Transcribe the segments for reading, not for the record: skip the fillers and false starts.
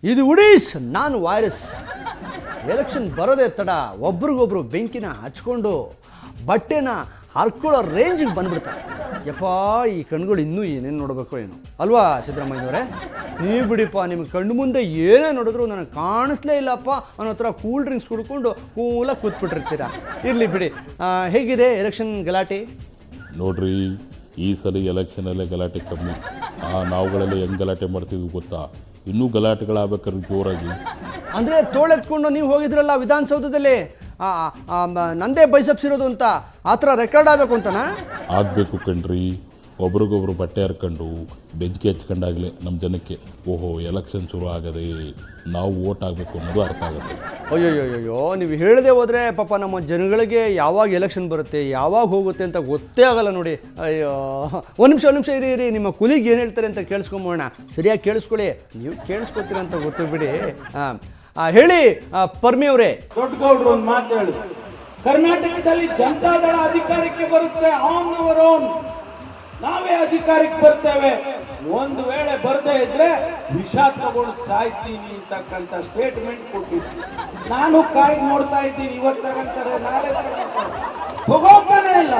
ಇದು ಉಡೀಸ್, ನಾನು virus. Election ಬರೋದೇ ತಡ ಒಬ್ರಿಗೊಬ್ರು ಬೆಂಕಿನ ಹಚ್ಕೊಂಡು ಬಟ್ಟೆನ ಹರ್ಕೊಳ್ಳೋ ರೇಂಜಿಗೆ ಬಂದ್ಬಿಡ್ತಾರೆ. ಯಪ್ಪ, ಈ ಕಣ್ಗಳು ಇನ್ನೂ ಏನೇನು ನೋಡಬೇಕು ಏನು ಅಲ್ವಾ ಸಿದ್ದರಾಮಯ್ಯನವರೇ? ನೀವು ಬಿಡಿಪ್ಪ, ನಿಮ್ಗೆ ಕಣ್ಣು ಮುಂದೆ ಏನೇ ನೋಡಿದ್ರು ನನಗೆ ಕಾಣಿಸ್ಲೇ ಇಲ್ಲಪ್ಪ ಅನ್ನೋ ಥರ ಕೂಲ್ ಡ್ರಿಂಕ್ಸ್ ಕುಡ್ಕೊಂಡು ಕೂಲಾಗಿ ಕೂತ್ಬಿಟ್ಟಿರ್ತೀರ. ಇರಲಿ ಬಿಡಿ. ಹೇಗಿದೆ ಎಲೆಕ್ಷನ್ ಗಲಾಟೆ? ನೋಡ್ರಿ, ಈ ಸಲ ಎಲೆಕ್ಷನಲ್ಲೇ ಗಲಾಟೆ ಕಮ್ಮಿ. ನಾವುಗಳೆಲ್ಲ ಹೆಂಗೆ ಗಲಾಟೆ ಮಾಡ್ತಿದ್ವಿ ಗೊತ್ತಾ? ಇನ್ನೂ ಗಲಾಟೆಗಳಾಗಬೇಕಾದ್ರೆ ಜೋರಾಗಿ. ಅಂದರೆ ತೋಳೆತ್ಕೊಂಡು ನೀವು ಹೋಗಿದ್ರಲ್ಲ ವಿಧಾನಸೌಧದಲ್ಲಿ, ನಂದೇ ಬೈಸಪ್ಸಿರೋದು ಅಂತ, ಆ ಥರ ರೆಕಾರ್ಡ್ ಆಗಬೇಕು ಅಂತನಾ? ಆಗಬೇಕು ಕಣ್ರಿ. ಒಬ್ರಿಗೊಬ್ರು ಬಟ್ಟೆ ಹರ್ಕೊಂಡು ಬೆಂಕಿ ಹಚ್ಕೊಂಡಾಗಲೇ ನಮ್ಮ ಜನಕ್ಕೆ ಓಹೋ ಎಲೆಕ್ಷನ್ ಶುರು ಆಗದೆ, ನಾವು ಓಟ್ ಆಗಬೇಕು ಅನ್ನೋದು ಅರ್ಥ ಆಗುತ್ತೆ. ಅಯ್ಯೋಯ್ಯೋಯ್ಯೋ, ನೀವು ಹೇಳದೆ ಹೋದರೆ ಪಾಪ ನಮ್ಮ ಜನಗಳಿಗೆ ಯಾವಾಗ ಎಲೆಕ್ಷನ್ ಬರುತ್ತೆ, ಯಾವಾಗ ಹೋಗುತ್ತೆ ಅಂತ ಗೊತ್ತೇ ಆಗಲ್ಲ ನೋಡಿ. ಅಯ್ಯೋ, ಒಂದು ನಿಮಿಷ ಇರಿ, ನಿಮ್ಮ ಕುಲಿಗೆ ಏನು ಹೇಳ್ತಾರೆ ಅಂತ ಕೇಳಿಸ್ಕೊಂಬೋಣ. ಸರಿಯಾಗಿ ಕೇಳಿಸ್ಕೊಳ್ಳಿ, ನೀವು ಕೇಳಿಸ್ಕೊತೀರ ಅಂತ ಗೊತ್ತು ಬಿಡಿ. ಹೇಳಿ ಪರ್ಮಿ ಅವರೇ. ದೊಡ್ಡಗೌಡರು ಒಂದು ಮಾತು ಹೇಳಿ, ಕರ್ನಾಟಕದಲ್ಲಿ ಜನತಾದಳ ಅಧಿಕಾರಕ್ಕೆ ಬರುತ್ತೆ, ಆನ್ ಅವರ್ ಓನ್, ನಾವೇ ಅಧಿಕಾರಕ್ಕೆ ಬರ್ತೇವೆ. ಒಂದು ವೇಳೆ ಬರದೇ ಇದ್ರೆ ವಿಷ ತಗೊಂಡು ಸಾಯ್ತೀನಿ ಅಂತಕ್ಕಂಥ ಸ್ಟೇಟ್ಮೆಂಟ್ ಕೊಟ್ಟಿದ್ವಿ. ನಾನು ಕಾಯಿ ನೋಡ್ತಾ ಇದ್ದೀನಿ, ಇವತ್ತು ತಗೊಂತಾರೆ, ನಾಳೆ ತಗೋತಾನೆ ಇಲ್ಲ.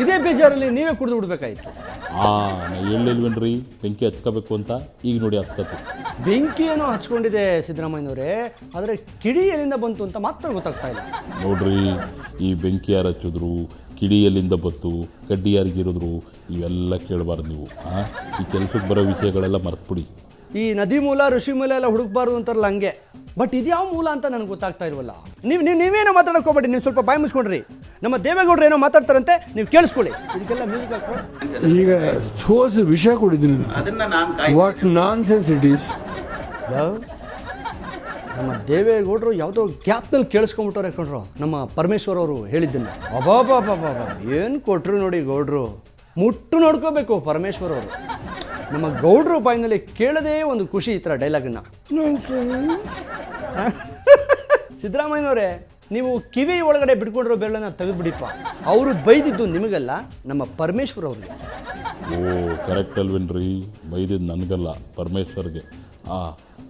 ಇದೇ ಬೇಜಾರಲ್ಲಿ ನೀವೇ ಕುಡಿದು ಬಿಡ್ಬೇಕಾಯ್ತು. ನಾನು ಹೇಳಿಲ್ವೇನ್ರಿ ಬೆಂಕಿ ಹಚ್ಕೋಬೇಕು ಅಂತ? ಈಗ ನೋಡಿ ಹಚ್ಕತ್ತು. ಬೆಂಕಿ ಏನೋ ಹಚ್ಕೊಂಡಿದೆ ಸಿದ್ದರಾಮಯ್ಯನವರೇ, ಆದರೆ ಕಿಡಿ ಎಲ್ಲಿಂದ ಬಂತು ಅಂತ ಮಾತ್ರ ಗೊತ್ತಾಗ್ತಾ ಇಲ್ಲ. ನೋಡ್ರಿ, ಈ ಬೆಂಕಿ ಯಾರು ಹಚ್ಚಿದ್ರು, ಕಿಡಿ ಎಲ್ಲಿಂದ ಬತ್ತು, ಕಡ್ಡಿ ಯಾರಿಗಿರಿದ್ರು, ಇವೆಲ್ಲ ಕೇಳಬಾರ್ದು ನೀವು. ಈ ಕೆಲಸಕ್ಕೆ ಬರೋ ವಿಷಯಗಳೆಲ್ಲ ಮರ್ತ್ಬಿಡಿ. ಈ ನದಿ ಮೂಲ ಋಷಿ ಮೂಲ ಎಲ್ಲ ಹುಡುಕ್ಬಾರ್ದು ಅಂತಾರಲ್ಲ, ಹಂಗೆ. ಬಟ್ ಇದ್ಯಾವ ಮೂಲ ಅಂತ ನನಗೆ ಗೊತ್ತಾಗ್ತಾ ಇಲ್ವಲ್ಲ. ನೀವೇನೋ ಮಾತಾಡೋಕೆ ಹೋಗ್ಬೇಡಿ, ನೀವು ಸ್ವಲ್ಪ ಬಾಯಿ ಮುಚ್ಕೊಂಡ್ರಿ. ನಮ್ಮ ದೇವೇಗೌಡರು ಏನೋ ಮಾತಾಡ್ತಾರಂತೆ, ನೀವು ಕೇಳಿಸ್ಕೊಳ್ಳಿ. ಇದಕ್ಕೆಲ್ಲ ಮ್ಯೂಸಿಕ್ ಹಾಕೋ. ಈಗ ಸೋಸ್ ವಿಷಯ ಕೊಡಿದ್ದೀನಿ, what nonsense it is. ನಮ್ಮ ದೇವೇಗೌಡರು ಯಾವುದೋ ಗ್ಯಾಪ್ನಲ್ಲಿ ಕೇಳಿಸ್ಕೊಂಬಿಟ್ಟವ್ರೆ ಕಣ್ರು, ನಮ್ಮ ಪರಮೇಶ್ವರ್ ಅವರು ಹೇಳಿದ್ದನ್ನ. ಅಬಾಬಾಬಾಬಾ, ಏನು ಕೊಟ್ಟರು ನೋಡಿ ಗೌಡ್ರು. ಮುಟ್ಟು ನೋಡ್ಕೋಬೇಕು ಪರಮೇಶ್ವರ್ ಅವರು. ನಮ್ಮ ಗೌಡ್ರು ಬಾಯಿನಲ್ಲಿ ಕೇಳದೇ ಒಂದು ಖುಷಿ ಈ ಥರ ಡೈಲಾಗನ್ನ. ಸಿದ್ದರಾಮಯ್ಯನವರೇ, ನೀವು ಕಿವಿ ಒಳಗಡೆ ಬಿಟ್ಕೊಂಡಿರೋ ಬೆರಳನ್ನ ತೆಗೆದುಬಿಡಿಪ್ಪ. ಅವರು ಬೈದಿದ್ದು ನಿಮಗಲ್ಲ, ನಮ್ಮ ಪರಮೇಶ್ವರ್ ಅವ್ರಿಗೆ. ಓ, ಕರೆಕ್ಟ್ ಅಲ್ವೇನ್ರಿ? ಬೈದಿದ್ದು ನನಗಲ್ಲ, ಪರಮೇಶ್ವರ್ಗೆ.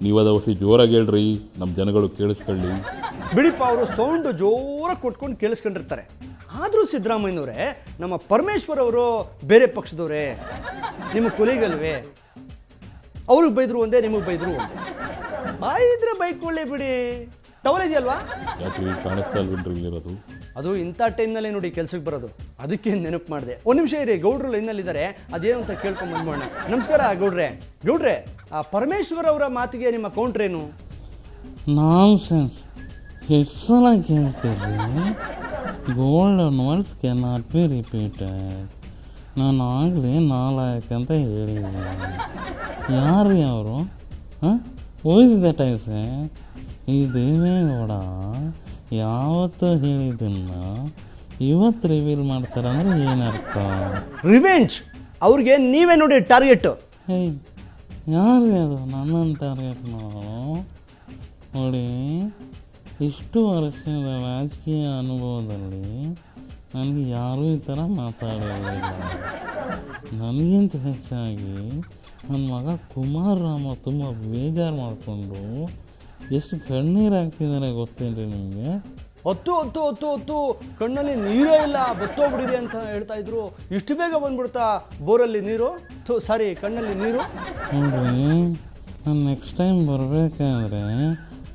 ನೀವು ಅದು ಹೊಸಿ ಜೋರಾಗಿ ಹೇಳ್ರಿ, ನಮ್ಮ ಜನಗಳು ಕೇಳಿಸ್ಕೊಳ್ಳಿ. ಬಿಡಿಪ್ಪ, ಅವರು ಸೌಂಡು ಜೋರಾಗಿ ಕೊಟ್ಕೊಂಡು ಕೇಳಿಸ್ಕೊಂಡಿರ್ತಾರೆ. ಆದರೂ ಸಿದ್ದರಾಮಯ್ಯನವರೇ, ನಮ್ಮ ಪರಮೇಶ್ವರ್ ಅವರು ಬೇರೆ ಪಕ್ಷದವರೇ, ನಿಮ್ಮ ಕೊಲಿಗಲ್ವೇ? ಅವ್ರಿಗೆ ಬೈದರು ಒಂದೇ, ನಿಮಗೆ ಬೈದರು ಒಂದೇ. ಬಾಯಿದ್ರೆ ಬೈಕೊಳ್ಳಿ ಬಿಡಿ, ಟವಲ್ ಇದೆಯಲ್ವಾ? ಯಾಕೆ ಕಾಣಿಸ್ತಾ ಇಲ್ವೇನ್ರಿ ಇಲ್ಲಿರೋದು? ಅದು ಇಂಥ ಟೈಮ್ನಲ್ಲೇ ನೋಡಿ ಕೆಲ್ಸಕ್ಕೆ ಬರೋದು, ಅದಕ್ಕೆ ನೆನಪು ಮಾಡಿದೆ. ಒಂದು ನಿಮಿಷ ಇರಿ, ಗೌಡ್ರು ಲೈನಲ್ಲಿದ್ದಾರೆ, ಅದೇನು ಅಂತ ಕೇಳ್ಕೊಂಡು ಬಂದ್ಬೋಣ. ನಮಸ್ಕಾರ ಗೌಡ್ರೆ, ಆ ಪರಮೇಶ್ವರ್ ಅವರ ಮಾತಿಗೆ ನಿಮ್ಮ ಕೌಂಟ್ರೇನು? ನಾನ್ ಸೆನ್ಸ್. ಎಷ್ಟು ಸಲ ಕೇಳ್ತೀರಿ? Golden words can not be repeated. ನಾನು ಆಗಲೇ ನಾಲಾಯಕ್ ಅಂತ ಹೇಳಿದ್ದೀನಿ. ಯಾರು ಅವರು? ಹೋಯ್ಸ್ ದಟ್ ಐಸೆ. ಈ ದೇವೇಗೌಡ ಯಾವತ್ತೂ ಹೇಳಿದ್ದನ್ನ ಇವತ್ತು ರಿವೀಲ್ ಮಾಡ್ತಾರೆ ಅಂದರೆ ಏನರ್ಥ? ರಿವೆಂಜ್. ಅವ್ರಿಗೆ ನೀವೇ ನೋಡಿ ಟಾರ್ಗೆಟ್. ಯಾರು ಅದು ನನ್ನನ್ನು ಟಾರ್ಗೆಟ್ ಮಾಡೋ? ನೋಡಿ, ಇಷ್ಟು ವರ್ಷದ ರಾಜಕೀಯ ಅನುಭವದಲ್ಲಿ ನನಗೆ ಯಾರೂ ಈ ಥರ ಮಾತಾಡೋದಿಲ್ಲ. ನನಗಿಂತ ಹೆಚ್ಚಾಗಿ ನನ್ನ ಮಗ ಕುಮಾರ್ ರಾಮ ತುಂಬ ಬೇಜಾರು ಮಾಡಿಕೊಂಡು ಎಷ್ಟು ಕಣ್ಣೀರು ಹಾಕ್ತಿದ್ದಾರೆ ಗೊತ್ತೇನ್ರಿ ನಿಮಗೆ? ಹೊತ್ತು ಕಣ್ಣಲ್ಲಿ ನೀರೇ ಇಲ್ಲ, ಬತ್ತೋಗ್ಬಿಡಿದೆ ಅಂತ ಹೇಳ್ತಾ ಇದ್ರು. ಇಷ್ಟು ಬೇಗ ಬಂದ್ಬಿಡ್ತಾ ಬೋರಲ್ಲಿ ನೀರು? ಸಾರಿ, ಕಣ್ಣಲ್ಲಿ ನೀರು. ನೋಡ್ರಿ, ನಾನು ನೆಕ್ಸ್ಟ್ ಟೈಮ್ ಬರಬೇಕಾದ್ರೆ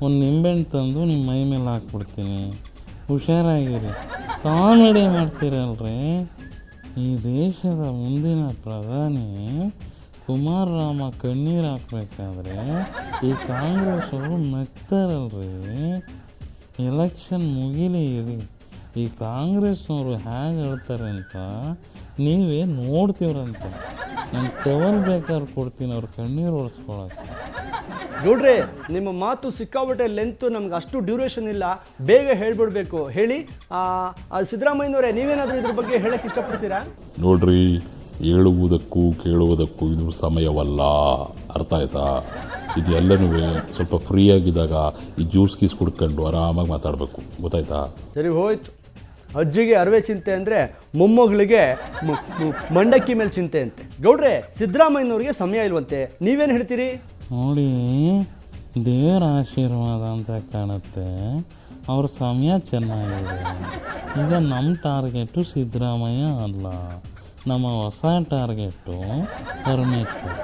ಒಂದು ನಿಂಬೆಹಣ್ಣು ತಂದು ನಿಮ್ಮ ಮೈ ಮೇಲೆ ಹಾಕ್ಬಿಡ್ತೀನಿ. ಹುಷಾರಾಗಿರಿ. ಕಾಮಿಡಿ ಮಾಡ್ತೀರಲ್ರಿ. ಈ ದೇಶದ ಮುಂದಿನ ಪ್ರಧಾನಿ ಕುಮಾರ್ ರಾಮ ಕಣ್ಣೀರು ಹಾಕ್ಬೇಕಾದ್ರೆ ಈ ಕಾಂಗ್ರೆಸ್ ಅವರು ನಗ್ತಾರಲ್ರಿ. ಎಲೆಕ್ಷನ್ ಮುಗಿಲಿ ಇರಿ, ಈ ಕಾಂಗ್ರೆಸ್ನವರು ಹೇಗೆ ಹೇಳ್ತಾರೆ ಅಂತ ನೀವೇ ನೋಡ್ತೀವ್ರಂತ. ನಾನು ಟವಲ್ ಬೇಕಾದ್ರೆ ಕೊಡ್ತೀನಿ ಅವ್ರ ಕಣ್ಣೀರು ಒರೆಸ್ಕೊಳಕ್ಕೆ. ನೋಡ್ರಿ, ನಿಮ್ಮ ಮಾತು ಸಿಕ್ಕಾಬಿಟ್ಟೆ ಲೆಂತು, ನಮ್ಗೆ ಅಷ್ಟು ಡ್ಯೂರೇಷನ್ ಇಲ್ಲ, ಬೇಗ ಹೇಳ್ಬಿಡ್ಬೇಕು. ಹೇಳಿ ಸಿದ್ದರಾಮಯ್ಯನವರೇ, ನೀವೇನಾದರೂ ಇದ್ರ ಬಗ್ಗೆ ಹೇಳಕ್ಕೆ ಇಷ್ಟಪಡ್ತೀರಾ? ನೋಡ್ರಿ, ಹೇಳುವುದಕ್ಕೂ ಕೇಳುವುದಕ್ಕೂ ಇದು ಸಮಯವಲ್ಲ, ಅರ್ಥ ಆಯ್ತಾ? ಇದೆಲ್ಲನೂ ಸ್ವಲ್ಪ ಫ್ರೀಯಾಗಿದ್ದಾಗ ಈ ಜ್ಯೂಸ್ ಗೀಸ್ ಕುಡ್ಕೊಂಡು ಆರಾಮಾಗಿ ಮಾತಾಡಬೇಕು, ಗೊತ್ತಾಯ್ತಾ? ಸರಿ ಹೋಯ್ತು. ಅಜ್ಜಿಗೆ ಅರವೆ ಚಿಂತೆ ಅಂದರೆ ಮೊಮ್ಮಗಳಿಗೆ ಮಂಡಕ್ಕಿ ಮೇಲೆ ಚಿಂತೆ ಅಂತೆ. ಗೌಡ್ರೆ, ಸಿದ್ದರಾಮಯ್ಯನವ್ರಿಗೆ ಸಮಯ ಇಲ್ವಂತೆ, ನೀವೇನು ಹೇಳ್ತೀರಿ? ನೋಡಿ, ದೇವರ ಆಶೀರ್ವಾದ ಅಂತ ಕಾಣುತ್ತೆ. ಅವ್ರ ಸಮಯ ಚೆನ್ನಾಗಿದೆ. ಈಗ ನಮ್ಮ ಟಾರ್ಗೆಟು ಸಿದ್ದರಾಮಯ್ಯ ಅಲ್ಲ, ನಮ್ಮ ಹೊಸ ಟಾರ್ಗೆಟು ಪರಮೇಶ್ವರ್.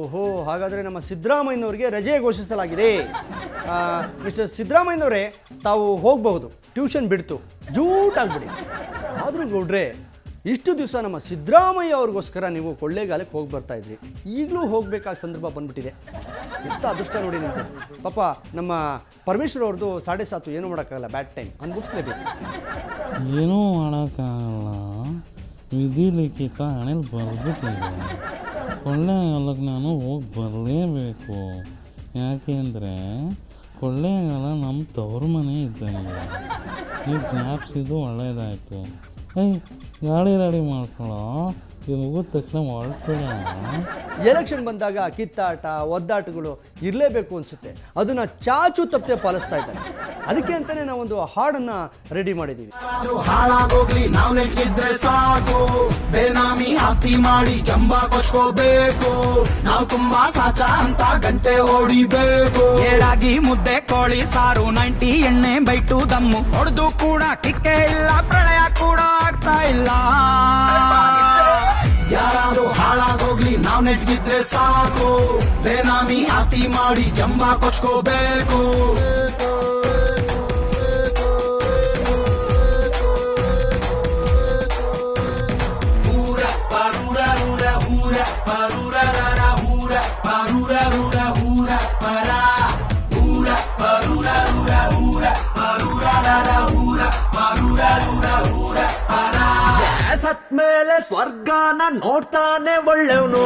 ಓಹೋ, ಹಾಗಾದರೆ ನಮ್ಮ ಸಿದ್ದರಾಮಯ್ಯನವರಿಗೆ ರಜೆ ಘೋಷಿಸಲಾಗಿದೆ. ಮಿಸ್ಟರ್ ಸಿದ್ದರಾಮಯ್ಯನವರೇ, ತಾವು ಹೋಗಬಹುದು, ಟ್ಯೂಷನ್ ಬಿಡ್ತು, ಜೂಟಾಗ್ಬಿಡಿ. ಆದರೂ ಗೌಡ್ರೆ, ಇಷ್ಟು ದಿವಸ ನಮ್ಮ ಸಿದ್ದರಾಮಯ್ಯ ಅವ್ರಿಗೋಸ್ಕರ ನೀವು ಕೊಳ್ಳೇಗಾಲಕ್ಕೆ ಹೋಗಿ ಬರ್ತಾ ಇದ್ರಿ, ಈಗಲೂ ಹೋಗಬೇಕಾದ ಸಂದರ್ಭ ಬಂದ್ಬಿಟ್ಟಿದೆ. ಎಂಥ ಅದೃಷ್ಟ ನೋಡಿ ನಿಮಗೆ. ಪಾಪ ನಮ್ಮ ಪರಮೇಶ್ವರ್ ಅವ್ರದ್ದು 7:30 ಏನೂ ಮಾಡೋಕ್ಕಾಗಲ್ಲ, ಬ್ಯಾಡ್ ಟೈಮ್ ಅನ್ಬಿಡ್ಸ್ಲೇಬೇಕು. ಏನೂ ಮಾಡೋಕ್ಕಾಗಲ್ಲ, ವಿಧಿ ಲಿಖಿತ ಹಣೆಯಲ್ಲಿ ಬರ್ಬಿಟ್ಟಿದೆ. ಕೊಳ್ಳೇಗಾಲಕ್ಕೆ ನಾನು ಹೋಗಿ ಬರಲೇಬೇಕು. ಯಾಕೆಂದರೆ ಕೊಳ್ಳೇಗಾಲ ನಮ್ಮ ತವ್ರ ಮನೆ ಇದ್ದಂಗೆ. ನೀವು ಜ್ಞಾಪಿಸಿದ್ದು ಒಳ್ಳೆಯದಾಯಿತು. ಗಾಡಿ ರೆಡಿ ಮಾಡ್ಕೊಳ್ಳೋ, ಇದು ಮುಗಿದ ತಕ್ಷಣ ಹೊರಡ್ಬೇಡ. ಎಲೆಕ್ಷನ್ ಬಂದಾಗ ಕಿತ್ತಾಟ ಒದ್ದಾಟಗಳು ಇರಲೇಬೇಕು ಅನಿಸುತ್ತೆ. ಅದನ್ನು ಚಾಚು ತಪ್ಪದೆ ಪಾಲಿಸ್ತಾ ಇದ್ದಾರೆ. ಅದಕ್ಕೆ ಅಂತಲೇ ನಾವೊಂದು ಹಾಡನ್ನು ರೆಡಿ ಮಾಡಿದ್ದೀವಿ. ಹಾಳಾಗೋಗ್ಲಿ ನಾವ್ ನೆಟ್ಟಿದ್ರೆ ಸಾಕು, ಬೇನಾಮಿ ಆಸ್ತಿ ಮಾಡಿ ಜಂಬ ಕೊಚ್ಕೋಬೇಕು, ನಾವು ತುಂಬಾ ಸಾಚ ಅಂತ ಗಂಟೆ ಹೊಡಿಬೇಕು. ಏಳಾಗಿ ಮುದ್ದೆ ಕೋಳಿ ಸಾರು 90 ಎಣ್ಣೆ ಬೈಟು ದಮ್ಮು ಹೊಡೆದು ಕೂಡ ಕಿಕ್ಕೆ ಇಲ್ಲ, ಪ್ರಳಯ ಕೂಡ ಆಗ್ತಾ ಇಲ್ಲ. ಯಾರಾದ್ರೂ ಹಾಳಾಗೋಗ್ಲಿ ನಾವ್ ನೆಟ್ಗಿದ್ರೆ ಸಾಕು, ಬೇನಾಮಿ ಆಸ್ತಿ ಮಾಡಿ ಜಂಬ ಕೊಚ್ಕೋಬೇಕು. ಸತ್ಮೇಲೆ ಸ್ವರ್ಗನ ನೋಡ್ತಾನೆ ಒಳ್ಳೆವನು,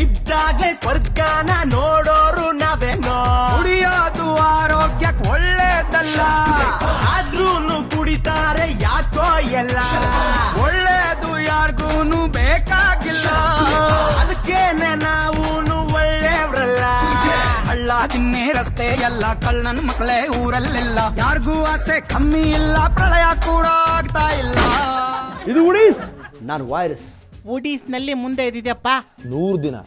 ಇದ್ದಾಗ್ಲೇ ಸ್ವರ್ಗನ ನೋಡೋರು ನಾವೇನೋ. ಕುಡಿಯೋದು ಆರೋಗ್ಯಕ್ಕೆ ಒಳ್ಳೇದಲ್ಲ, ಆದ್ರೂನು ಕುಡಿತಾರೆ ಯಾಕೋ ಎಲ್ಲ. ಒಳ್ಳೇದು ಯಾರಿಗೂನು ಬೇಕಾಗಿಲ್ಲ, ಅದಕ್ಕೇನೆ ನಾವೂನು ಒಳ್ಳೆಯವ್ರಲ್ಲ. ಹಳ್ಳ ತಿನ್ನೆ ರಸ್ತೆ ಎಲ್ಲ ಕಳ್ಳನ ಮಕ್ಕಳೇ ಊರಲ್ಲೆಲ್ಲ, ಯಾರಿಗೂ ಆಸೆ ಕಮ್ಮಿ ಇಲ್ಲ, ಪ್ರಳಯ ಕೂಡ ಆಗ್ತಾ ಇಲ್ಲ. ಇದು ಉಡೀಸ್, ನಾನು ವೈರಸ್. ಊಟೀಸ್ನಲ್ಲಿ ಮುಂದೆ ಇದ್ದಿದ್ಯಪ್ಪ 100 ದಿನ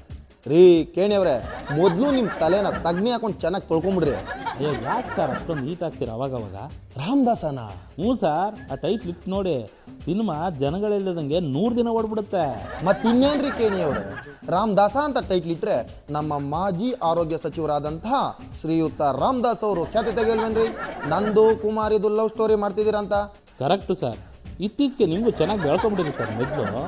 ರೀ. ಕೇಣಿಯವ್ರೆ, ಮೊದಲು ನಿಮ್ಮ ತಲೆನ ತಗ್ನಿ ಹಾಕೊಂಡು ಚೆನ್ನಾಗಿ ತೊಳ್ಕೊಂಬಿಡ್ರಿ. ಅಯ್ಯೋ, ಯಾಕೆ ಸರ್ ಅಷ್ಟೊಂದು ನೀಟ್ ಆಗ್ತೀರ ಅವಾಗವಾಗ? ರಾಮದಾಸನ ಹ್ಞೂ ಸರ್, ಆ ಟೈಟ್ಲ್ ಇಟ್ಟು ನೋಡಿ, ಸಿನಿಮಾ ಜನಗಳಿಲ್ಲದಂಗೆ 100 ದಿನ ಓಡ್ಬಿಡುತ್ತೆ. ಮತ್ತಿನ್ನೇನ್ರಿ ಕೇಣಿಯವ್ರೆ, ರಾಮದಾಸ ಅಂತ ಟೈಟ್ಲ್ ಇಟ್ರೆ ನಮ್ಮ ಮಾಜಿ ಆರೋಗ್ಯ ಸಚಿವರಾದಂತಹ ಶ್ರೀಯುತ ರಾಮದಾಸ್ ಅವರು ಖ್ಯಾತಿ ತೆಗೆಯಲ್ವೇನ್ರಿ? ನಂದು ಕುಮಾರಿದು ಲವ್ ಸ್ಟೋರಿ ಮಾಡ್ತಿದ್ದೀರಂತ. ಕರೆಕ್ಟು ಸರ್, ಇತ್ತೀಚೆಗೆ ನಿಮಗೂ ಚೆನ್ನಾಗಿ ಬೆಳ್ಕೊಂಬಿಟ್ಟಿದೆ ಸರ್ ಮೊದಲು.